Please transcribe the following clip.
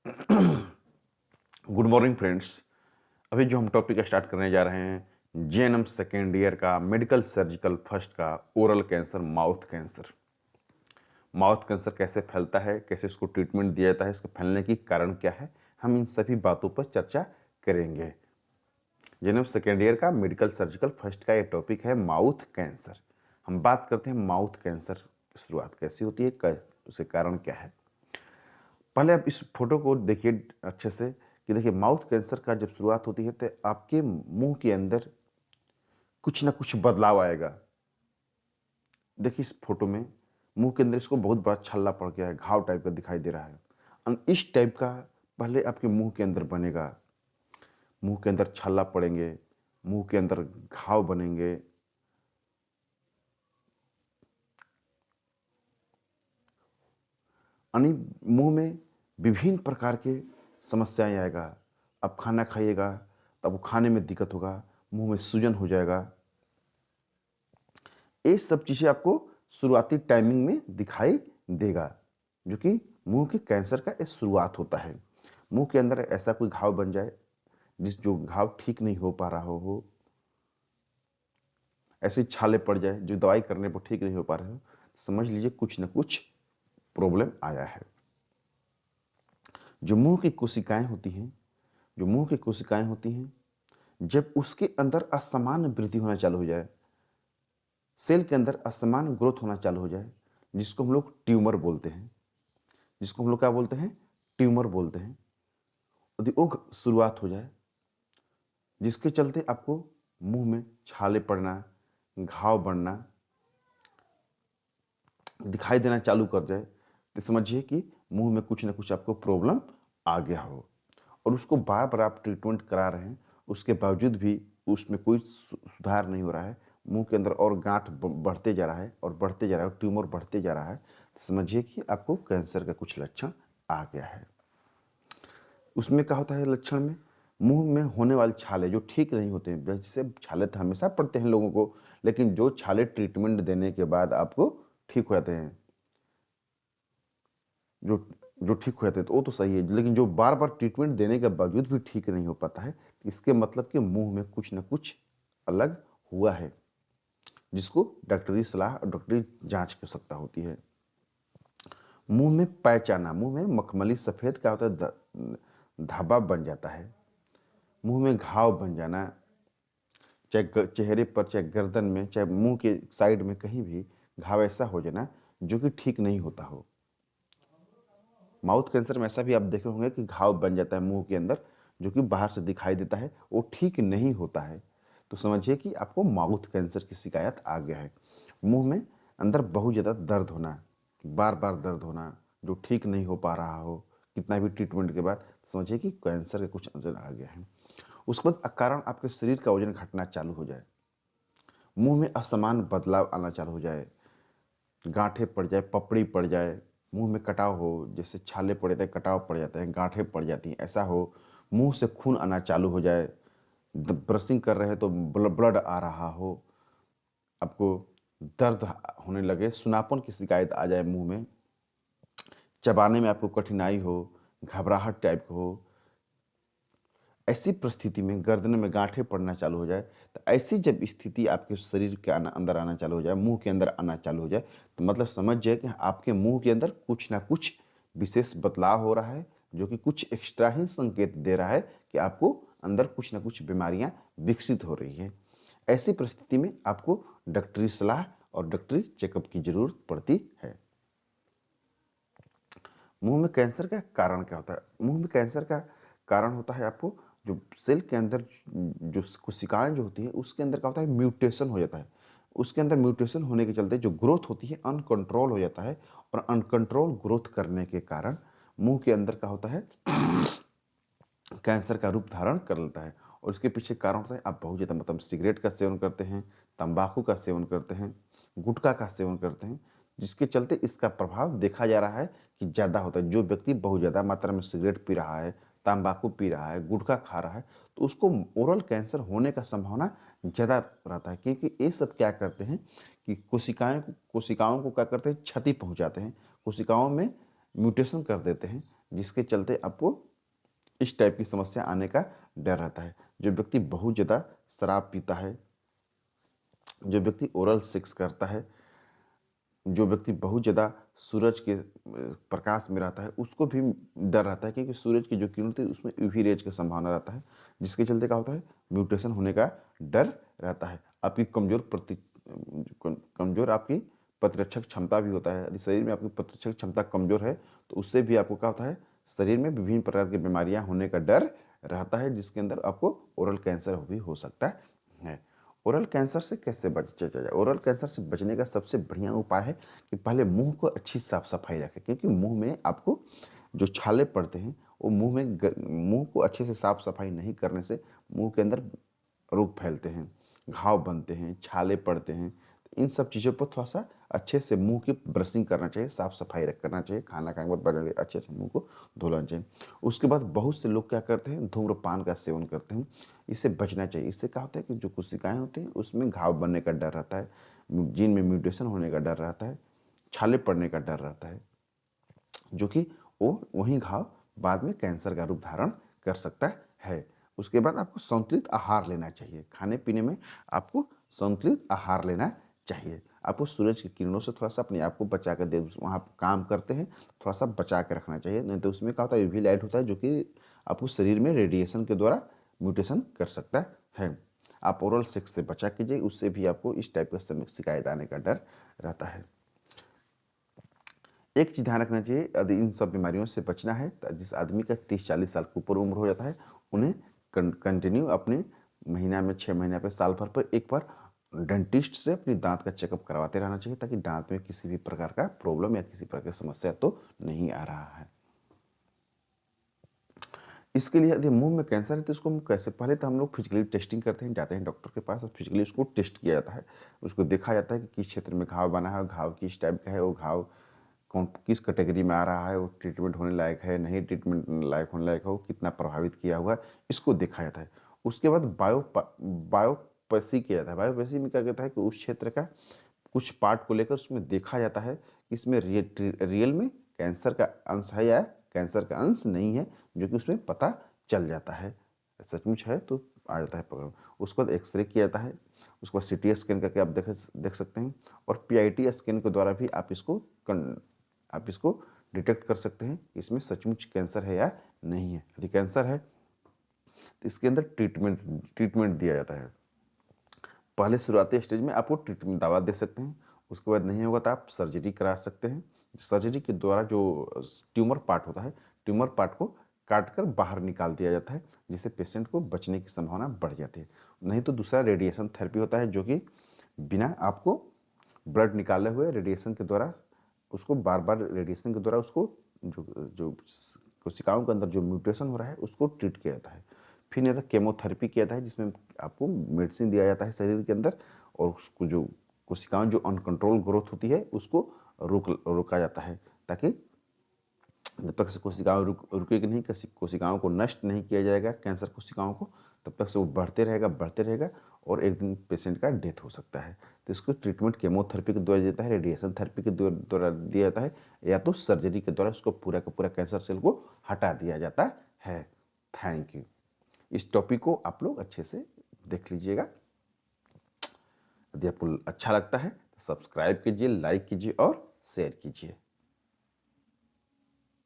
Good morning friends. अभी जो हम टॉपिक स्टार्ट करने जा रहे हैं जेएनएम सेकेंड ईयर का मेडिकल सर्जिकल फर्स्ट का oral cancer mouth cancer. Mouth cancer कैसे फैलता है, कैसे इसको ट्रीटमेंट दिया जाता है, इसके फैलने की कारण क्या है, हम इन सभी बातों पर चर्चा करेंगे। जेएनएम सेकेंड ईयर का मेडिकल सर्जिकल फर्स्ट का ये टॉपिक है माउथ कैंसर। हम बात करते हैं माउथ कैंसर की शुरुआत कैसी होती है, उसके कारण क्या है। पहले आप इस फोटो को देखिए अच्छे से कि देखिए माउथ कैंसर का जब शुरुआत होती है तो आपके मुंह के अंदर कुछ ना कुछ बदलाव आएगा। देखिए इस फोटो में मुंह के अंदर इसको बहुत बड़ा छल्ला पड़ गया है, घाव टाइप का दिखाई दे रहा है। इस टाइप का पहले आपके मुंह के अंदर बनेगा, मुंह के अंदर छल्ला पड़ेंगे, मुंह के अंदर घाव बनेंगे। यानी मुंह में विभिन्न प्रकार के समस्याएं आएगा। आप खाना खाइएगा तब वो खाने में दिक्कत होगा, मुंह में सूजन हो जाएगा। ये सब चीज़ें आपको शुरुआती टाइमिंग में दिखाई देगा, जो कि मुंह के कैंसर का एक शुरुआत होता है। मुंह के अंदर ऐसा कोई घाव बन जाए जो घाव ठीक नहीं हो पा रहा हो, ऐसे छाले पड़ जाए जो दवाई करने पर ठीक नहीं हो पा रहे हो, समझ लीजिए कुछ ना कुछ प्रॉब्लम आया है। जो मुंह की कोशिकाएं होती हैं, जो मुंह की कोशिकाएं होती हैं, जब उसके अंदर असामान्य वृद्धि होना चालू हो जाए, सेल के अंदर असमान ग्रोथ होना चालू हो जाए, जिसको हम लोग ट्यूमर बोलते हैं, जिसको हम लोग क्या बोलते हैं, ट्यूमर बोलते हैं। यदि वो शुरुआत हो जाए जिसके चलते आपको मुंह में छाले पड़ना, घाव बढ़ना दिखाई देना चालू कर जाए, तो समझिए कि मुंह में कुछ ना कुछ आपको प्रॉब्लम आ गया हो। और उसको बार बार आप ट्रीटमेंट करा रहे हैं, उसके बावजूद भी उसमें कोई सुधार नहीं हो रहा है, मुंह के अंदर और गांठ बढ़ते जा रहा है और बढ़ते जा रहा है, ट्यूमर बढ़ते जा रहा है, तो समझिए कि आपको कैंसर का कुछ लक्षण आ गया है। उसमें क्या होता है लक्षण में, मुंह में होने वाले छाले जो ठीक नहीं होते हैं, जैसे छाले तो हमेशा पड़ते हैं लोगों को, लेकिन जो छाले ट्रीटमेंट देने के बाद आपको ठीक हो जाते हैं, जो जो ठीक हो जाते हैं तो वो तो सही है, लेकिन जो बार बार ट्रीटमेंट देने के बावजूद भी ठीक नहीं हो पाता है, इसके मतलब कि मुंह में कुछ ना कुछ अलग हुआ है, जिसको डॉक्टरी सलाह और डॉक्टरी जांच की आवश्यकता होती है। मुंह में पैच आना, मुंह में मखमली सफ़ेद क्या होता है, धब्बा बन जाता है। मुंह में घाव बन जाना, चाहे चेहरे पर, चाहे गर्दन में, चाहे मुंह के साइड में, कहीं भी घाव ऐसा हो जाना जो कि ठीक नहीं होता हो। माउथ कैंसर में ऐसा भी आप देखे होंगे कि घाव बन जाता है मुंह के अंदर, जो कि बाहर से दिखाई देता है, वो ठीक नहीं होता है। तो समझिए कि आपको माउथ कैंसर की शिकायत आ गया है। मुंह में अंदर बहुत ज़्यादा दर्द होना, बार बार दर्द होना जो ठीक नहीं हो पा रहा हो, कितना भी ट्रीटमेंट के बाद, समझिए कि कैंसर का कुछ अंदर आ गया है। उसके बाद कारण आपके शरीर का वजन घटना चालू हो जाए, मुंह में असमान बदलाव आना चालू हो जाए, गांठें पड़ जाए, पपड़ी पड़ जाए, मुंह में कटाव हो, जैसे छाले पड़ जाते हैं, कटाव पड़ जाता है, गांठें पड़ जाती हैं, ऐसा हो, मुंह से खून आना चालू हो जाए, ब्रशिंग कर रहे हैं तो ब्लड आ रहा हो, आपको दर्द होने लगे, सुनापन की शिकायत आ जाए, मुंह में चबाने में आपको कठिनाई हो, घबराहट टाइप हो, ऐसी परिस्थिति में गर्दन में गांठें पड़ना चालू हो जाए, तो ऐसी जब स्थिति आपके शरीर के अंदर आना चालू हो जाए, मुंह के अंदर आना चालू हो जाए, तो मतलब समझ जाए कि आपके मुंह के अंदर कुछ ना कुछ विशेष बदलाव हो रहा है, जो कि कुछ एक्स्ट्रा ही संकेत दे रहा है कि आपको अंदर कुछ ना कुछ बीमारियां विकसित हो रही है। ऐसी परिस्थिति में आपको डॉक्टरी सलाह और डॉक्टरी चेकअप की जरूरत पड़ती है। मुंह में कैंसर का कारण क्या होता है? मुंह में कैंसर का कारण होता है आपको जो सेल के अंदर जो कोशिकाएं जो होती है उसके अंदर क्या होता है, म्यूटेशन हो जाता है। उसके अंदर म्यूटेशन होने के चलते जो ग्रोथ होती है अनकंट्रोल हो जाता है, और अनकंट्रोल ग्रोथ करने के कारण मुंह के अंदर क्या होता है, कैंसर का रूप धारण कर लेता है। और उसके पीछे कारण होता है आप बहुत ज़्यादा मतलब सिगरेट का सेवन करते हैं, तंबाकू का सेवन करते हैं, गुटखा का सेवन करते हैं, जिसके चलते इसका प्रभाव देखा जा रहा है कि ज़्यादा होता है। जो व्यक्ति बहुत ज़्यादा मात्रा में सिगरेट पी रहा है, तंबाकू पी रहा है, गुटखा खा रहा है, तो उसको ओरल कैंसर होने का संभावना ज़्यादा रहता है, क्योंकि ये सब क्या करते हैं कि कोशिकाओं को क्या करते हैं, क्षति पहुंचाते हैं, कोशिकाओं में म्यूटेशन कर देते हैं, जिसके चलते आपको इस टाइप की समस्या आने का डर रहता है। जो व्यक्ति बहुत ज़्यादा शराब पीता है, जो व्यक्ति ओरल सेक्स करता है, जो व्यक्ति बहुत ज़्यादा सूरज के प्रकाश में रहता है, उसको भी डर रहता है, क्योंकि सूरज की जो किरण होती है उसमें यूवी रेज की संभावना रहता है, जिसके चलते क्या होता है, म्यूटेशन होने का डर रहता है। आपकी कमज़ोर आपकी प्रतिरक्षक क्षमता भी होता है। यदि शरीर में आपकी प्रतिरक्षक क्षमता कमज़ोर है तो उससे भी आपको क्या होता है, शरीर में विभिन्न प्रकार की बीमारियां होने का डर रहता है, जिसके अंदर आपको ओरल कैंसर भी हो सकता है। ओरल कैंसर से कैसे बचा जाए? ओरल कैंसर से बचने का सबसे बढ़िया उपाय है कि पहले मुंह को अच्छी साफ सफाई रखें, क्योंकि मुंह में आपको जो छाले पड़ते हैं वो मुंह को अच्छे से साफ सफाई नहीं करने से मुंह के अंदर रोग फैलते हैं, घाव बनते हैं, छाले पड़ते हैं। तो इन सब चीज़ों पर थोड़ा सा अच्छे से मुंह की ब्रशिंग करना चाहिए, साफ सफाई रख करना चाहिए, खाना खाने के बाद पहले अच्छे से मुंह को धो लेना चाहिए। उसके बाद बहुत से लोग क्या करते हैं, धूम्रपान का सेवन करते हैं। इससे बचना चाहिए। इससे क्या होता है कि जो कोशिकाएं होती हैं उसमें घाव बनने का डर रहता है, जीन में म्यूटेशन होने का डर रहता है, छाले पड़ने का डर रहता है, जो कि वो वही घाव बाद में कैंसर का रूप धारण कर सकता है। उसके बाद आपको संतुलित आहार लेना चाहिए। खाने पीने में आपको संतुलित आहार लेना चाहिए। आपको सूरज की किरणों से थोड़ा सा अपने आप को बचा कर दे, वहाँ आप काम करते हैं थोड़ा सा बचा के रखना चाहिए, नहीं तो उसमें क्या होता है, यूवी लाइट होता है जो कि आपको शरीर में रेडिएशन के द्वारा म्यूटेशन कर सकता है। आप ओरल सेक्स से बचा कीजिए, उससे भी आपको इस टाइप का शिकायत आने का डर रहता है। एक चीज़ ध्यान रखना चाहिए, यदि इन सब बीमारियों से बचना है तो जिस आदमी का 30-40 साल के ऊपर उम्र हो जाता है, उन्हें कंटिन्यू अपने महीना में 6 महीने पे साल भर पर एक बार डेंटिस्ट से अपनी दांत का चेकअप करवाते रहना चाहिए, ताकि दांत में किसी भी प्रकार का प्रॉब्लम या किसी प्रकार की समस्या तो नहीं आ रहा है। इसके लिए यदि मुंह में कैंसर है तो इसको हम कैसे, पहले तो हम लोग फिजिकली टेस्टिंग करते हैं, जाते हैं डॉक्टर के पास और फिजिकली उसको टेस्ट किया जाता है। उसको देखा जाता है कि किस क्षेत्र में घाव बना है, घाव किस टाइप का है, वो घाव कौन किस कैटेगरी में आ रहा है, वो ट्रीटमेंट होने लायक है, नहीं ट्रीटमेंट लायक होने लायक है, वो कितना प्रभावित किया हुआ है, इसको देखा जाता है। उसके बाद बायोप्सी किया जाता है। बायोप्सी में क्या कहता है कि उस क्षेत्र का कुछ पार्ट को लेकर उसमें देखा जाता है कि इसमें रियल में कैंसर का अंश है या कैंसर का अंश नहीं है, जो कि उसमें पता चल जाता है। सचमुच है तो आ जाता है पकड़। उसके बाद एक्सरे किया जाता है, उसके बाद सीटी स्कैन करके आप देख सकते हैं, और पीआईटी स्कैन के द्वारा भी आप इसको डिटेक्ट कर सकते हैं कि इसमें सचमुच कैंसर है या नहीं है। यदि कैंसर है तो इसके अंदर ट्रीटमेंट दिया जाता है। पहले शुरुआती स्टेज में आपको ट्रीटमेंट दवा दे सकते हैं, उसके बाद नहीं होगा तो आप सर्जरी करा सकते हैं। सर्जरी के द्वारा जो ट्यूमर पार्ट होता है, ट्यूमर पार्ट को काट कर बाहर निकाल दिया जाता है, जिससे पेशेंट को बचने की संभावना बढ़ जाती है। नहीं तो दूसरा रेडिएशन थेरेपी होता है, जो कि बिना आपको ब्लड निकाले हुए रेडिएशन के द्वारा उसको बार बार रेडिएशन के द्वारा उसको जो जो कोशिकाओं के अंदर जो म्यूटेशन हो रहा है उसको ट्रीट किया जाता है। फिर नहीं तो केमोथेरेपी किया जाता है, जिसमें आपको मेडिसिन दिया जाता है शरीर के अंदर, और उसको जो कोशिकाओं जो अनकंट्रोल ग्रोथ होती है उसको रोका जाता है, ताकि जब तक से कोशिकाओं रुकेगी नहीं, कोशिकाओं को नष्ट नहीं किया जाएगा, कैंसर कोशिकाओं को, तब तक से वो बढ़ते रहेगा और एक दिन पेशेंट का डेथ हो सकता है। तो इसको ट्रीटमेंट केमोथेरेपी के द्वारा देता है, रेडिएशन थेरेपी के द्वारा दिया जाता है, या तो सर्जरी के द्वारा उसको पूरा का पूरा कैंसर सेल को हटा दिया जाता है। Thank you. इस टॉपिक को आप लोग अच्छे से देख लीजिएगा। यदि आपको अच्छा लगता है तो सब्सक्राइब कीजिए, लाइक कीजिए और शेयर कीजिए।